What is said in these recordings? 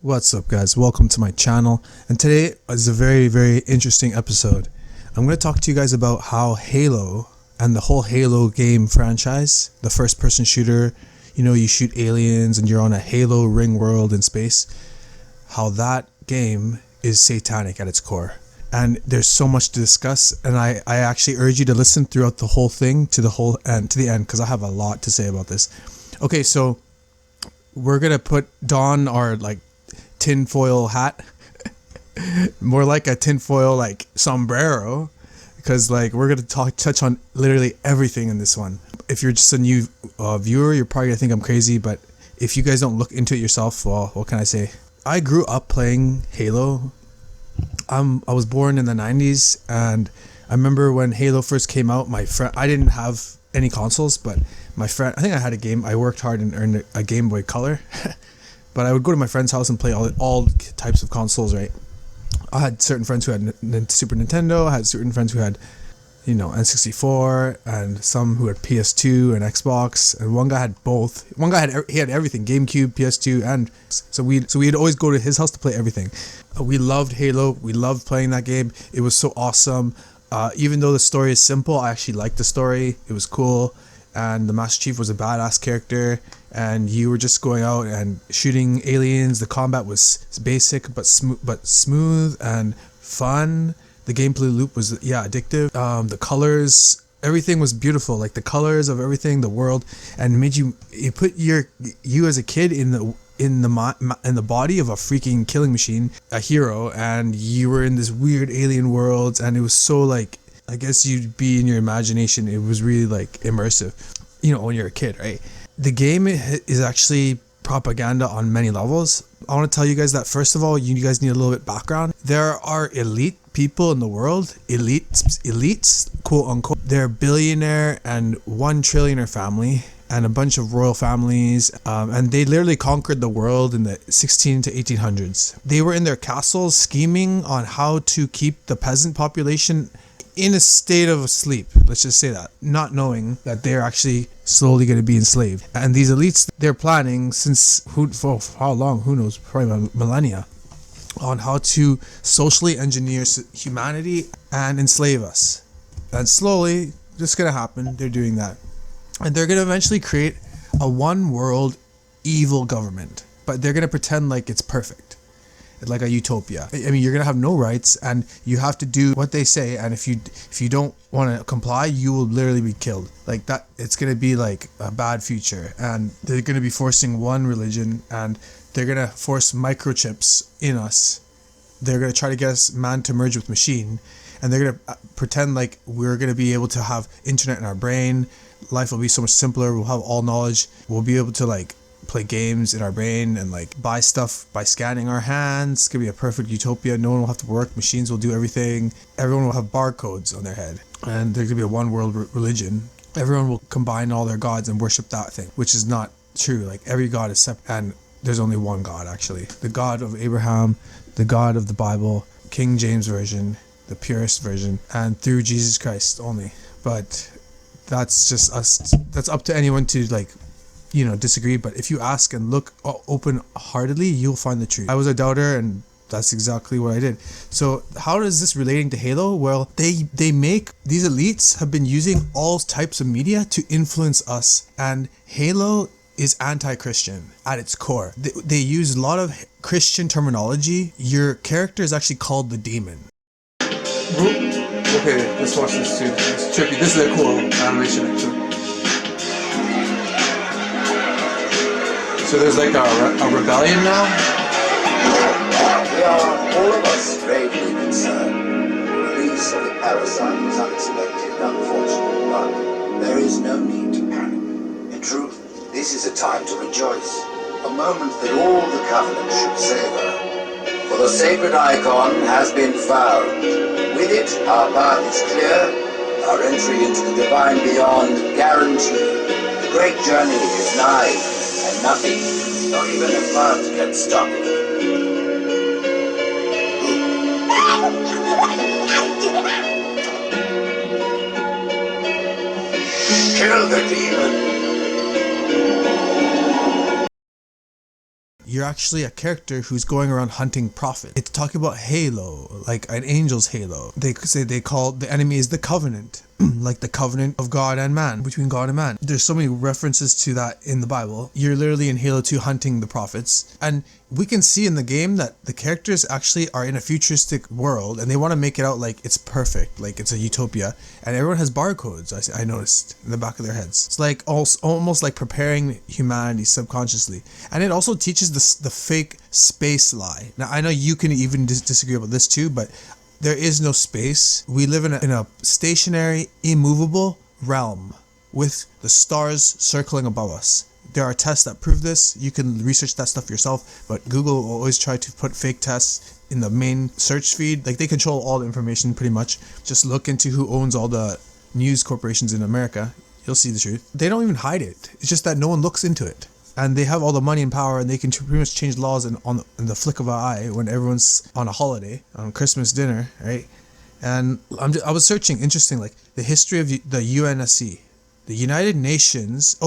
What's up, guys? Welcome to my channel, and today is a very interesting episode. I'm going to talk to you guys about how Halo and the whole Halo game franchise, the first person shooter, you shoot aliens and you're on a Halo ring world in space, how that game is satanic at its core. And there's so much to discuss, and I actually urge you to listen throughout the whole thing to the end because I have a lot to say about this. Okay, so we're going to put Don our tinfoil hat, more like a tinfoil sombrero, because we're gonna touch on literally everything in this one. If you're just a new viewer, you're probably gonna think I'm crazy, but if you guys don't look into it yourself, well, what can I say? I grew up playing Halo. I was born in the 90s, and I remember when Halo first came out, my friend, I didn't have any consoles, but my friend, I think I had a game. I worked hard and earned a Game Boy Color. But I would go to my friend's house and play all types of consoles, right? I had certain friends who had Super Nintendo. I had certain friends who had, N64, and some who had PS2 and Xbox. And one guy had both. One guy had everything: GameCube, PS2, and so we'd always go to his house to play everything. We loved Halo. We loved playing that game. It was so awesome. Even though the story is simple, I actually liked the story. It was cool. And the Master Chief was a badass character, and you were just going out and shooting aliens. The combat was basic but smooth and fun. The gameplay loop was addictive. The colors, everything was beautiful. Like the colors of everything, the world, and it put you as a kid in the body of a freaking killing machine, a hero, and you were in this weird alien world, and it was so I guess you'd be in your imagination. It was really immersive, when you're a kid, right? The game is actually propaganda on many levels. I want to tell you guys that, first of all, you guys need a little bit background. There are elite people in the world, elites, quote unquote. They're billionaire and 1 trillionaire family and a bunch of royal families, and they literally conquered the world in the 16 to 1800s. They were in their castles scheming on how to keep the peasant population in a state of sleep, let's just say that, not knowing that they're actually slowly going to be enslaved. And these elites, they're planning for how long, who knows, probably millennia, on how to socially engineer humanity and enslave us. And slowly, this is going to happen. They're doing that. And they're going to eventually create a one world evil government, but they're going to pretend like it's perfect, like a utopia. I mean, you're gonna have no rights, and you have to do what they say, and if you don't want to comply, you will literally be killed. Like that, it's gonna be like a bad future. And they're gonna be forcing one religion, and they're gonna force microchips in us. They're gonna try to get us man to merge with machine, and they're gonna pretend like we're gonna be able to have internet in our brain. Life will be so much simpler. We'll have all knowledge. We'll be able to play games in our brain and buy stuff by scanning our hands. It's gonna be a perfect utopia. No one will have to work. Machines will do everything. Everyone will have barcodes on their head, and there's gonna be a one world religion. Everyone will combine all their gods and worship that thing, which is not true. Every god is separate, and there's only one God actually. The God of Abraham, the God of the Bible, King James version, the purest version, and through Jesus Christ only. But that's just us. That's up to anyone to disagree, but if you ask and look open-heartedly, you'll find the truth. I was a doubter, and that's exactly what I did. So how is this relating to Halo? Well, these elites have been using all types of media to influence us, and Halo is anti-Christian at its core. They use a lot of Christian terminology. Your character is actually called the demon. Okay, let's watch this too. It's trippy. This is a cool animation actually. So there's a rebellion now? We are all of us gravely concerned. The release of the parasite was unexpected and unfortunate, but there is no need to panic. In truth, this is a time to rejoice, a moment that all the Covenant should savor. For the sacred icon has been found. With it, our path is clear, our entry into the divine beyond guaranteed. The great journey is nigh. And nothing, not even a flood, can stop it. Kill the demon! you're actually a character who's going around hunting prophet. It's talking about halo, like an angel's halo. They say they call the enemy is the covenant. Like the covenant of God and man, between God and man. There's so many references to that in the Bible. You're literally in Halo 2 hunting the prophets. And we can see in the game that the characters actually are in a futuristic world and they want to make it out like it's perfect, like it's a utopia. And everyone has barcodes, I noticed, in the back of their heads. It's like almost like preparing humanity subconsciously. And it also teaches the fake space lie. Now, I know you can even disagree about this too, but there is no space. We live in a stationary, immovable realm with the stars circling above us. There are tests that prove this. You can research that stuff yourself, but Google will always try to put fake tests in the main search feed. Like, they control all the information pretty much. Just look into who owns all the news corporations in America. You'll see the truth. They don't even hide it. It's just that no one looks into it. And they have all the money and power, and they can pretty much change laws in the flick of an eye when everyone's on a holiday, on Christmas dinner, right? And I was searching, interesting, like the history of the UNSC, the United Nations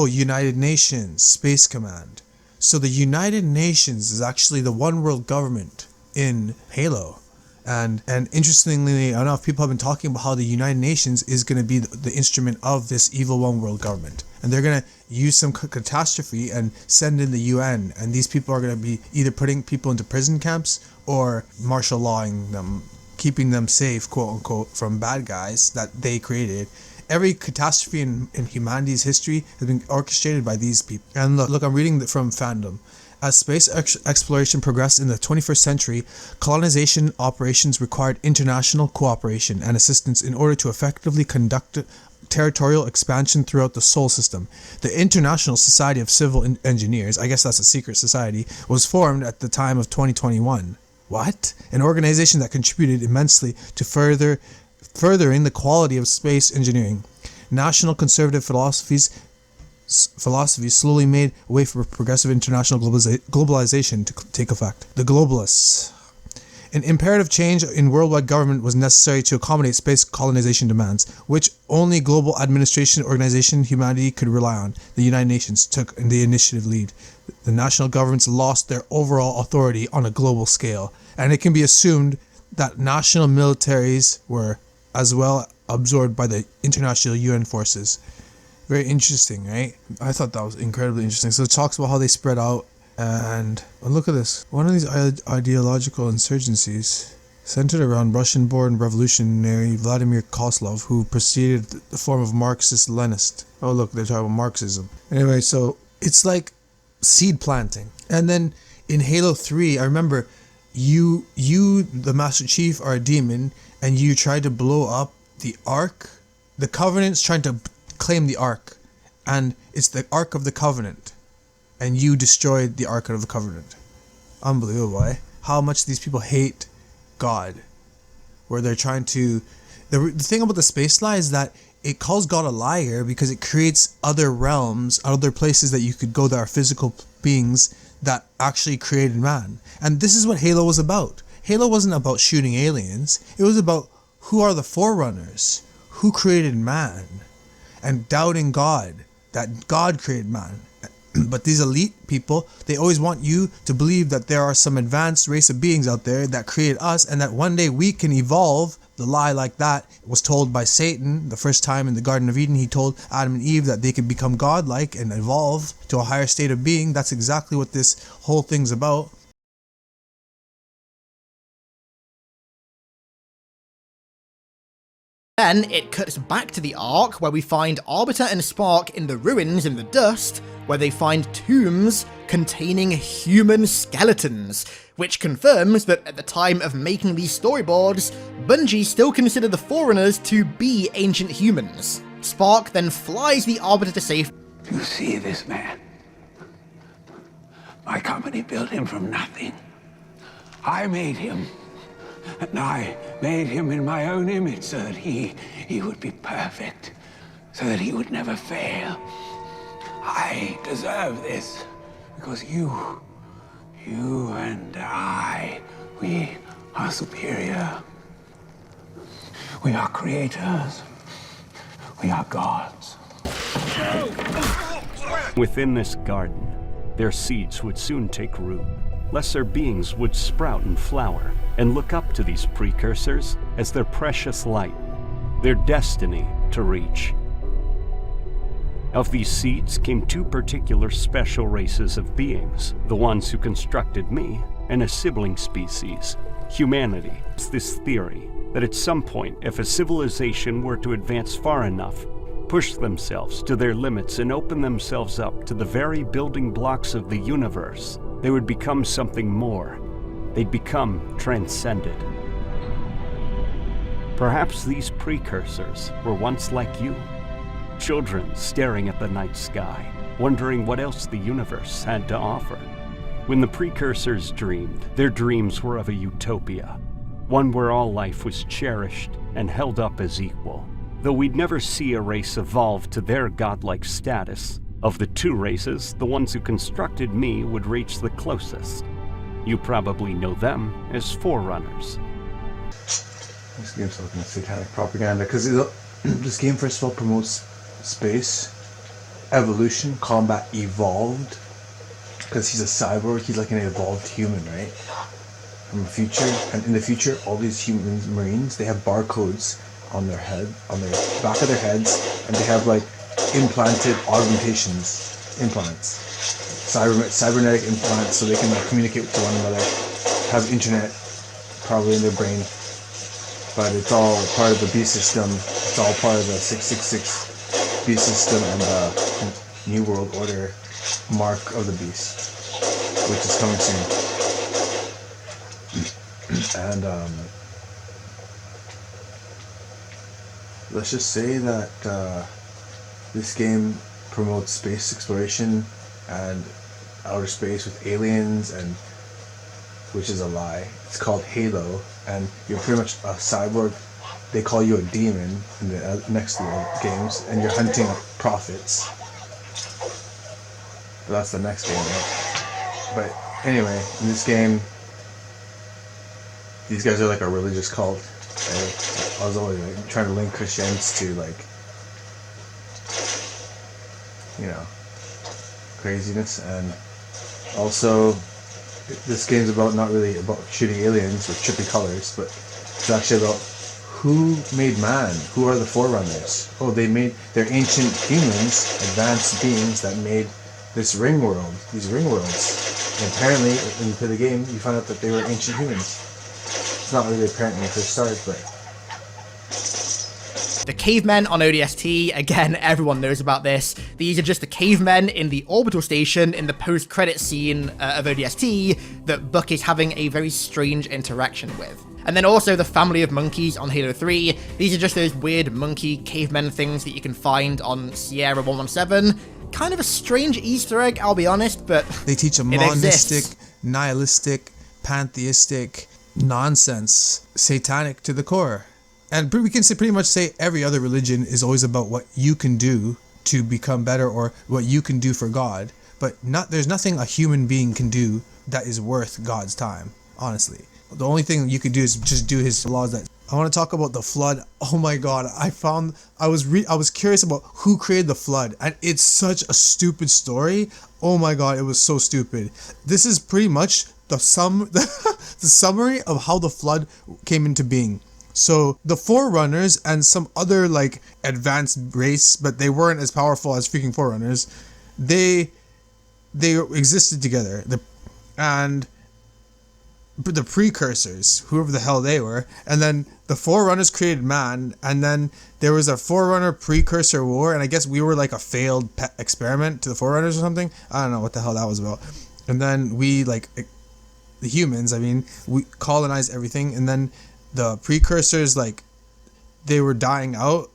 Space Command. So the United Nations is actually the one world government in Halo. And interestingly enough, people have been talking about how the United Nations is going to be the instrument of this evil one world government. And they're going to use some catastrophe and send in the UN. And these people are going to be either putting people into prison camps or martial lawing them, keeping them safe, quote unquote, from bad guys that they created. Every catastrophe in humanity's history has been orchestrated by these people. And look, I'm reading from Fandom. As space exploration progressed in the 21st century, colonization operations required international cooperation and assistance in order to effectively conduct territorial expansion throughout the Sol system. The International Society of Civil Engineers, I guess that's a secret society, was formed at the time of 2021. What? An organization that contributed immensely to furthering the quality of space engineering. National conservative philosophies slowly made way for progressive international globalization to take effect. The globalists. An imperative change in worldwide government was necessary to accommodate space colonization demands, which only global administration organization humanity could rely on. The United Nations took the initiative lead. The national governments lost their overall authority on a global scale, and it can be assumed that national militaries were as well absorbed by the international UN forces. Very interesting, right? I thought that was incredibly interesting. So it talks about how they spread out. And look at this. One of these ideological insurgencies centered around Russian-born revolutionary Vladimir Kozlov, who preceded the form of Marxist-Leninist. Oh, look, they're talking about Marxism. Anyway, so it's like seed planting. And then in Halo 3, I remember you, the Master Chief, are a demon, and you try to blow up the Ark. The Covenant's trying to claim the Ark, and it's the Ark of the Covenant. And you destroyed the Ark of the Covenant. Unbelievable, eh? How much these people hate God. Where they're trying to... The thing about the space lie is that it calls God a liar because it creates other realms, other places that you could go that are physical beings that actually created man. And this is what Halo was about. Halo wasn't about shooting aliens. It was about who are the forerunners, who created man, and doubting God, that God created man. But these elite people, they always want you to believe that there are some advanced race of beings out there that created us, and that one day we can evolve. The lie like that was told by Satan the first time in the Garden of Eden. He told Adam and Eve that they could become godlike and evolve to a higher state of being. That's exactly what this whole thing's about. Then it cuts back to the Ark, where we find Arbiter and Spark in the ruins in the dust, where they find tombs containing human skeletons, which confirms that at the time of making these storyboards, Bungie still considered the Forerunners to be ancient humans. Spark then flies the Arbiter to safety. You see this man? My company built him from nothing. I made him. And I made him in my own image so that he would be perfect, so that he would never fail. I deserve this because you and I, we are superior. We are creators. We are gods. Within this garden, Their seeds would soon take root. Lesser beings would sprout and flower and look up to these precursors as their precious light, their destiny to reach. Of these seeds came two particular special races of beings, the ones who constructed me and a sibling species, humanity. It's this theory that at some point, if a civilization were to advance far enough, push themselves to their limits and open themselves up to the very building blocks of the universe, they would become something more. They'd become transcended. Perhaps these precursors were once like you, children staring at the night sky, wondering what else the universe had to offer. When the precursors dreamed, their dreams were of a utopia, one where all life was cherished and held up as equal. Though we'd never see a race evolve to their godlike status, of the two races, the ones who constructed me would reach the closest. You probably know them as forerunners. This game's looking at satanic propaganda because this game first of all promotes space, evolution, combat evolved, because he's a cyborg, he's like an evolved human, right? From the future, and in the future, all these humans, Marines, they have barcodes on their head, on their back of their heads, and they have like implanted implants, cybernetic implants, so they can like communicate with one another, have internet probably in their brain, but it's all part of the B system. It's all part of the 666 B system and the New World Order mark of the beast, which is coming soon. And let's just say that this game promotes space exploration and outer space with aliens, and which is a lie. It's called Halo, and you're pretty much a cyborg. They call you a demon in the next games, and you're hunting prophets. But that's the next game, right? But anyway, in this game, these guys are like a religious cult. Right? I was always like trying to link Christians to like, you know, craziness. And also, this game's about not really about shooting aliens with trippy colors, but it's actually about who made man. Who are the forerunners? Oh, they're ancient humans, advanced beings that made this ring world, these ring worlds. And apparently, when you play the game, you find out that they were ancient humans. It's not really apparent when you first start, but the cavemen on ODST, again, everyone knows about this. These are just the cavemen in the orbital station in the post-credit scene of ODST that Buck is having a very strange interaction with. And then also the family of monkeys on Halo 3. These are just those weird monkey cavemen things that you can find on Sierra 117. Kind of a strange Easter egg, I'll be honest, but they teach a monistic, nihilistic, pantheistic nonsense, satanic to the core. And we can pretty much say every other religion is always about what you can do to become better or what you can do for God. But there's nothing a human being can do that is worth God's time, honestly. The only thing you could do is just do his laws. That I want to talk about the flood. Oh my God, I was curious about who created the flood, and it's such a stupid story. Oh my God, it was so stupid. This is pretty much the summary of how the flood came into being. So the Forerunners and some other like advanced race, but they weren't as powerful as freaking Forerunners. They existed together. But the precursors, whoever the hell they were, and then the Forerunners created man, and then there was a Forerunner precursor war, and I guess we were like a failed pet experiment to the Forerunners or something. I don't know what the hell that was about. And then we like the humans, we colonized everything, and then the precursors, like, they were dying out.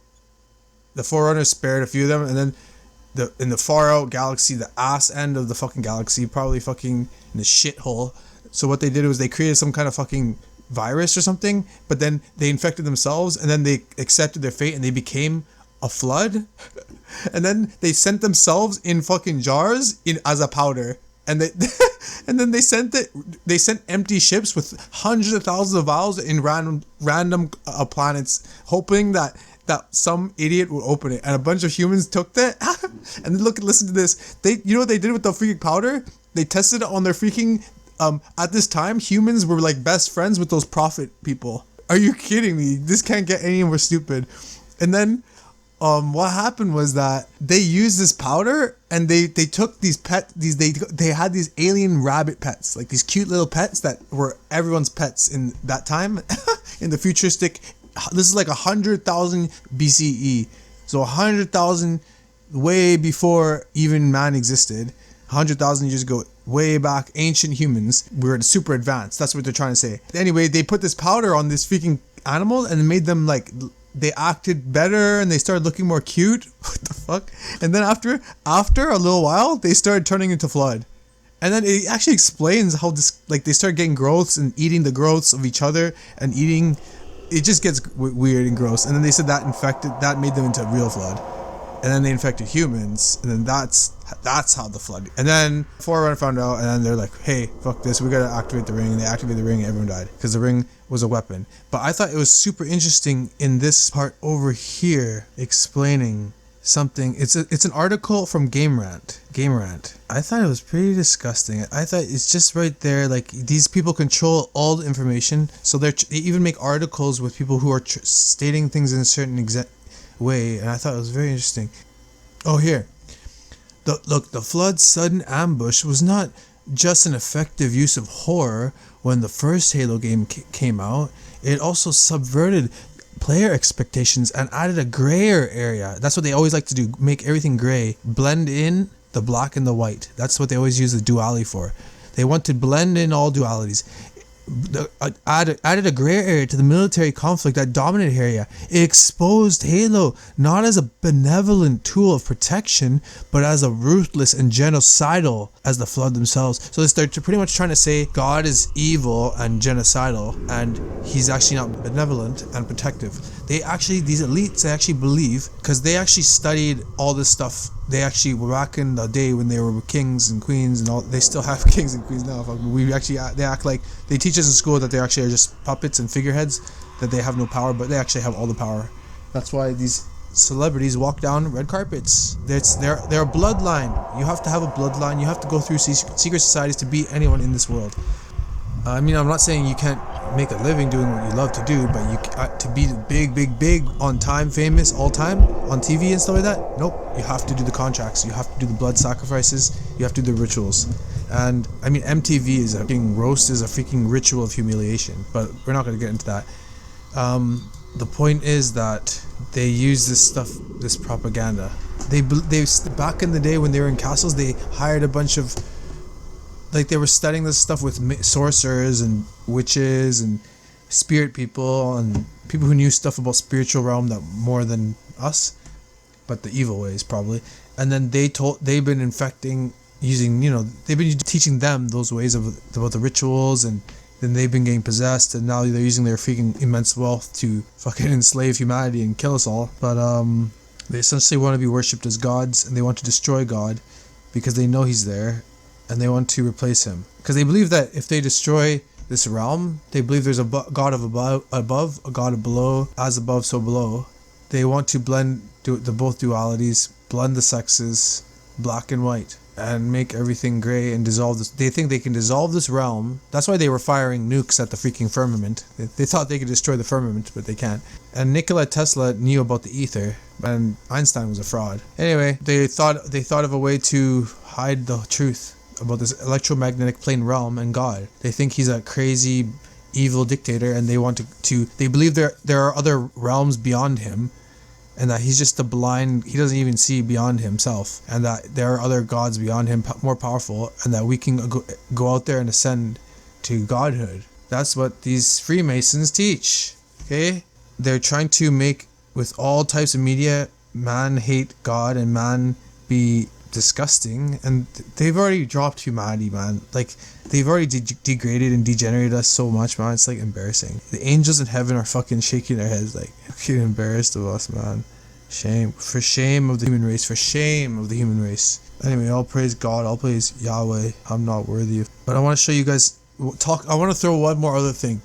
The Forerunners spared a few of them, and then in the far out galaxy, the ass end of the fucking galaxy, probably fucking in the shithole. So what they did was they created some kind of fucking virus or something, but then they infected themselves, and then they accepted their fate, and they became a flood. And then they sent themselves in fucking jars as a powder. And and then they sent empty ships with hundreds of thousands of vials in random planets, hoping that that some idiot would open it, and a bunch of humans took that. And listen to this. You know what they did with the freaking powder? They tested it on their freaking. At this time, humans were like best friends with those prophet people. Are you kidding me? This can't get any more stupid. And then, what happened was that they used this powder, and they took these they had these alien rabbit pets, like these cute little pets that were everyone's pets in that time, in the futuristic. This is like 100,000 BCE, so 100,000 way before even man existed. 100,000 years ago, way back, ancient humans were super advanced. That's what they're trying to say. Anyway, they put this powder on this freaking animal and made them like, they acted better and they started looking more cute. What the fuck? And then after a little while, they started turning into flood. And then it actually explains how this, like, they start getting growths and eating the growths of each other and eating. It just gets weird and gross. And then they said that made them into a real flood. And then they infected humans, and then that's how the flood. And then Forerunner found out, and then they're like, "Hey, fuck this! We gotta activate the ring." And they activated the ring, and everyone died because the ring was a weapon. But I thought it was super interesting in this part over here, explaining something. It's an article from Game Rant. I thought it was pretty disgusting. I thought it's just right there, like these people control all the information, so they even make articles with people who are stating things in a certain way, and I thought it was very interesting. Oh, here. The flood's sudden ambush was not just an effective use of horror when the first Halo game came out. It also subverted player expectations and added a grayer area. That's what they always like to do, make everything gray, blend in the black and the white. That's what they always use the duality for. They want to blend in all dualities. Added a gray area to the military conflict that dominated area. It exposed Halo not as a benevolent tool of protection, but as a ruthless and genocidal as the Flood themselves. So they're pretty much trying to say God is evil and genocidal, and he's actually not benevolent and protective. These elites, they actually believe, because they actually studied all this stuff. They actually were back in the day when they were kings and queens and all. They still have kings and queens now. They act like they teach us in school that they actually are just puppets and figureheads, that they have no power, but they actually have all the power. That's why these celebrities walk down red carpets. They're a bloodline. You have to have a bloodline. You have to go through secret societies to be anyone in this world. I mean, I'm not saying you can't make a living doing what you love to do, but you to be big on time, famous all time on TV and stuff like that. Nope, you have to do the contracts. You have to do the blood sacrifices. You have to do the rituals. And I mean, MTV is a freaking ritual of humiliation. But we're not going to get into that. The point is that they use this stuff, this propaganda. They back in the day when they were in castles, they hired a bunch of. Like, they were studying this stuff with sorcerers and witches and spirit people and people who knew stuff about spiritual realm that more than us, but the evil ways probably. And then they've been infecting using, they've been teaching them those ways about the rituals, and then they've been getting possessed, and now they're using their freaking immense wealth to fucking enslave humanity and kill us all. But they essentially want to be worshipped as gods, and they want to destroy God because they know he's there. And they want to replace him because they believe that if they destroy this realm, they believe there's a god of above, a god of below, as above so below. They want to blend the both dualities, blend the sexes, black and white, and make everything gray and dissolve this. They think they can dissolve this realm. That's why they were firing nukes at the freaking firmament. They thought they could destroy the firmament, but they can't. And Nikola Tesla knew about the ether, and Einstein was a fraud. Anyway, they thought of a way to hide the truth about this electromagnetic plane realm and God. They think he's a crazy evil dictator, and they want to they believe there are other realms beyond him, and that he's just he doesn't even see beyond himself, and that there are other gods beyond him more powerful, and that we can go out there and ascend to godhood. That's what these Freemasons teach. Okay, they're trying to make, with all types of media, man hate God and man be disgusting, and they've already dropped humanity, man. Like, they've already degraded and degenerated us so much, man. It's like embarrassing. The angels in heaven are fucking shaking their heads like, fucking embarrassed of us, man. Shame of the human race. Anyway, all praise God, all praise Yahweh. I'm not worthy of. But I want to show you guys I want to throw one more other thing.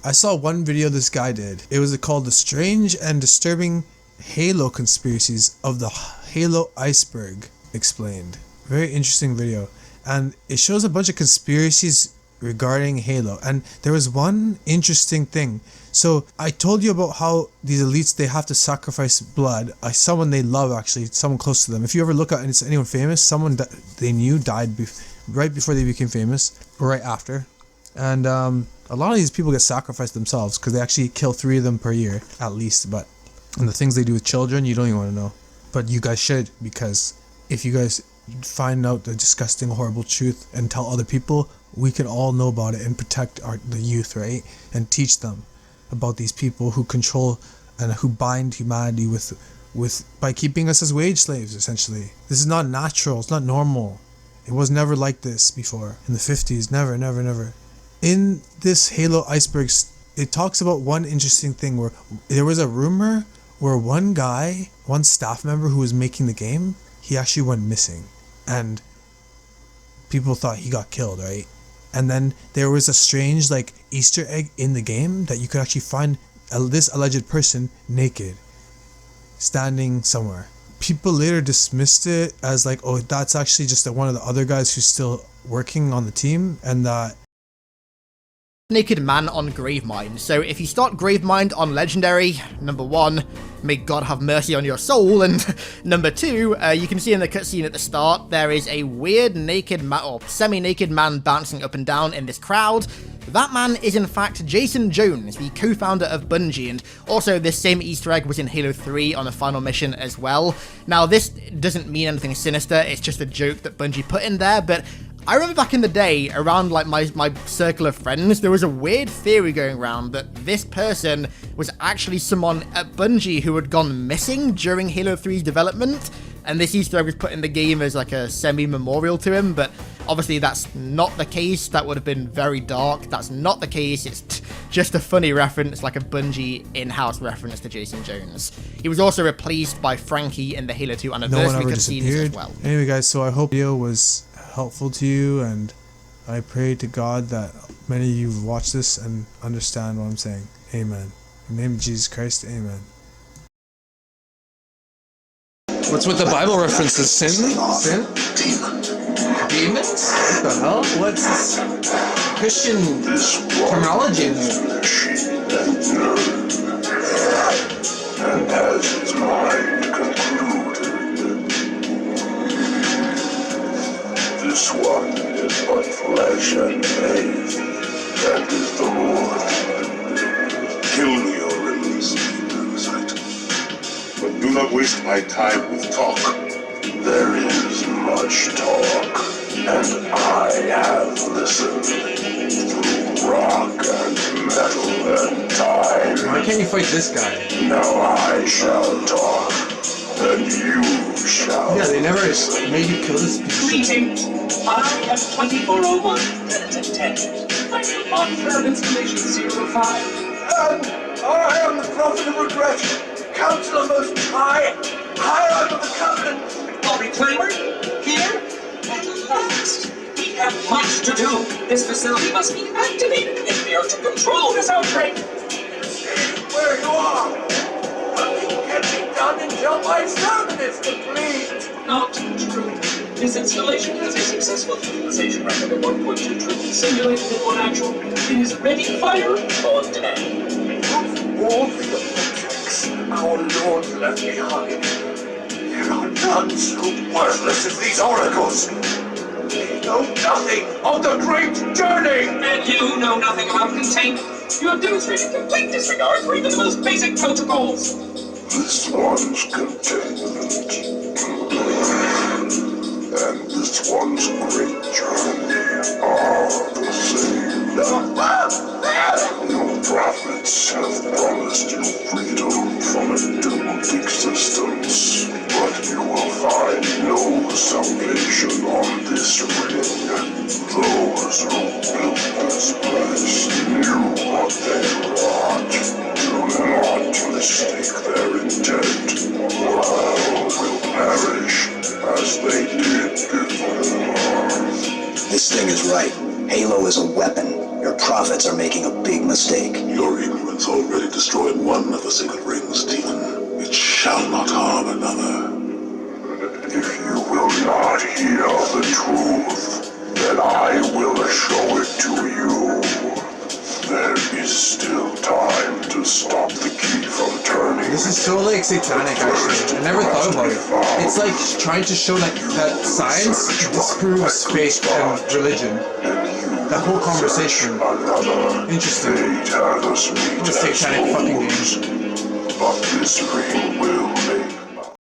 I saw one video this guy did. It was called The Strange and Disturbing Halo conspiracies of the Halo iceberg explained. Very interesting video. And it shows a bunch of conspiracies regarding Halo. And there was one interesting thing. So I told you about how these elites, they have to sacrifice blood. Someone they love, actually, someone close to them. If you ever look at anyone famous, someone that they knew died right before they became famous, or right after. And a lot of these people get sacrificed themselves because they actually kill 3 of them per year, at least. And the things they do with children, you don't even want to know. But you guys should, because if you guys find out the disgusting, horrible truth and tell other people, we can all know about it and protect the youth, right? And teach them about these people who control and who bind humanity with by keeping us as wage slaves, essentially. This is not natural. It's not normal. It was never like this before. In the 50s, never. In this Halo iceberg, it talks about one interesting thing where there was a rumor where one staff member who was making the game, he actually went missing. And people thought he got killed, right? And then there was a strange Easter egg in the game that you could actually find this alleged person naked, standing somewhere. People later dismissed it as oh, that's actually just one of the other guys who's still working on the team, and that naked man on Gravemind. So if you start Gravemind on Legendary, number 1, may God have mercy on your soul, and number 2, you can see in the cutscene at the start, there is a weird naked man, or semi-naked man bouncing up and down in this crowd. That man is in fact Jason Jones, the co-founder of Bungie, and also this same Easter egg was in Halo 3 on the final mission as well. Now this doesn't mean anything sinister, it's just a joke that Bungie put in there, but I remember back in the day, around my circle of friends, there was a weird theory going around that this person was actually someone at Bungie who had gone missing during Halo 3's development, and this Easter egg was put in the game as a semi-memorial to him, but obviously that's not the case. That would have been very dark. That's not the case. It's just a funny reference, like a Bungie in-house reference to Jason Jones. He was also replaced by Frankie in the Halo 2 anniversary cutscenes as well. Anyway guys, so I hope the video was helpful to you, and I pray to God that many of you watch this and understand what I'm saying. Amen. In the name of Jesus Christ, amen. What's with the Bible references? Sin? Demons. Demons? What the hell? What's this Christian terminology in there? And has his mind concluded. This one is but flesh and faith, and is the Lord. Kill me or release me, parasite. But do not waste my time with talk. There is much talk, and I have listened through rock and metal and time. Why can't you fight this guy? Now I shall talk, and you shall. Yeah, they never made you kill this piece. Greetings. I am 2401, Penitent 10. I am on firm installation 05. And I am the prophet of regret, Counselor Most High, high under the covenant. A reclaimer? Here? At last. We have much to do. This facility must be activated if we are to control this outbreak. Stay where you are. Nothing can be done until my sermon is complete. Not true. This installation has a successful utilization record of 1.2 trillion simulated and 1 actual. It is ready to fire on demand. Of all the objects our Lord left behind, there are none so worthless as these oracles. They know nothing of the great journey. And you know nothing about containment. You have demonstrated complete disregard for even the most basic protocols. This one's containment. And this one's great journey are the same. No prophets have promised you freedom from a doomed existence, but you will find no salvation on this ring. Those who built this place knew what they wrought. Do not mistake their intent, or all will perish as they did before. This thing is right. Halo is a weapon. Your prophets are making a big mistake. Your ignorance already destroyed one of the sacred rings, demon. It shall not harm another. If you will not hear the truth, then I will show it to you. There is still time to stop the key from turning. This is so like satanic actually. I never thought about it. It's like trying to show like that science disproves faith and religion. That whole conversation. Interesting. What a satanic fucking game. But this ring